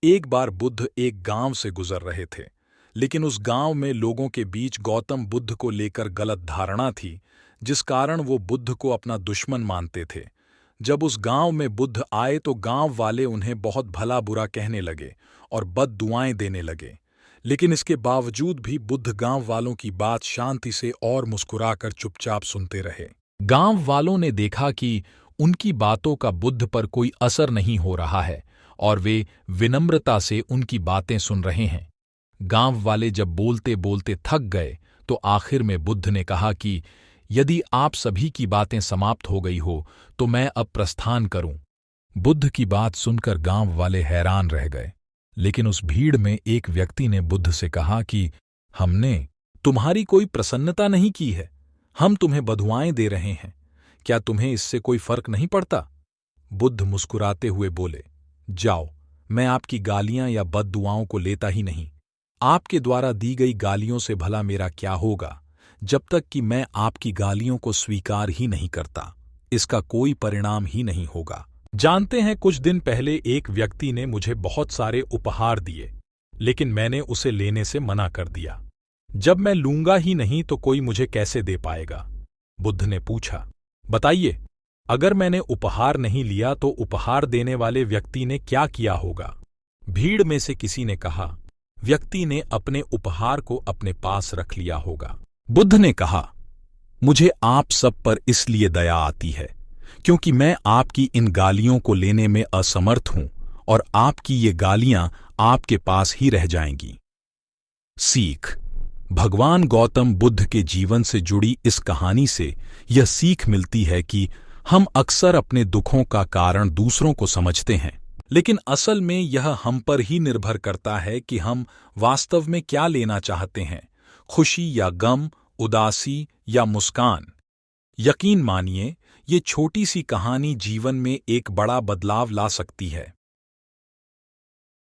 एक बार बुद्ध एक गांव से गुजर रहे थे, लेकिन उस गांव में लोगों के बीच गौतम बुद्ध को लेकर गलत धारणा थी, जिस कारण वो बुद्ध को अपना दुश्मन मानते थे। जब उस गांव में बुद्ध आए तो गांव वाले उन्हें बहुत भला बुरा कहने लगे और बद-दुआएं देने लगे। लेकिन इसके बावजूद भी बुद्ध गांव वालों की बात शांति से और मुस्कुराकर चुपचाप सुनते रहे। गांव वालों ने देखा कि उनकी बातों का बुद्ध पर कोई असर नहीं हो रहा है और वे विनम्रता से उनकी बातें सुन रहे हैं। गांव वाले जब बोलते बोलते थक गए तो आखिर में बुद्ध ने कहा कि यदि आप सभी की बातें समाप्त हो गई हो तो मैं अब प्रस्थान करूं। बुद्ध की बात सुनकर गांव वाले हैरान रह गए, लेकिन उस भीड़ में एक व्यक्ति ने बुद्ध से कहा कि हमने तुम्हारी कोई प्रसन्नता नहीं की है, हम तुम्हें बधुआएं दे रहे हैं, क्या तुम्हें इससे कोई फर्क नहीं पड़ता? बुद्ध मुस्कुराते हुए बोले, जाओ, मैं आपकी गालियां या बद-दुआओं को लेता ही नहीं। आपके द्वारा दी गई गालियों से भला मेरा क्या होगा, जब तक कि मैं आपकी गालियों को स्वीकार ही नहीं करता, इसका कोई परिणाम ही नहीं होगा। जानते हैं, कुछ दिन पहले एक व्यक्ति ने मुझे बहुत सारे उपहार दिए, लेकिन मैंने उसे लेने से मना कर दिया। जब मैं लूंगा ही नहीं तो कोई मुझे कैसे दे पाएगा? बुद्ध ने पूछा, बताइए, अगर मैंने उपहार नहीं लिया तो उपहार देने वाले व्यक्ति ने क्या किया होगा? भीड़ में से किसी ने कहा, व्यक्ति ने अपने उपहार को अपने पास रख लिया होगा। बुद्ध ने कहा, मुझे आप सब पर इसलिए दया आती है क्योंकि मैं आपकी इन गालियों को लेने में असमर्थ हूं और आपकी ये गालियां आपके पास ही रह जाएंगी। सीख। भगवान गौतम बुद्ध के जीवन से जुड़ी इस कहानी से यह सीख मिलती है कि हम अक्सर अपने दुखों का कारण दूसरों को समझते हैं, लेकिन असल में यह हम पर ही निर्भर करता है कि हम वास्तव में क्या लेना चाहते हैं, खुशी या गम, उदासी या मुस्कान। यकीन मानिए, ये छोटी सी कहानी जीवन में एक बड़ा बदलाव ला सकती है।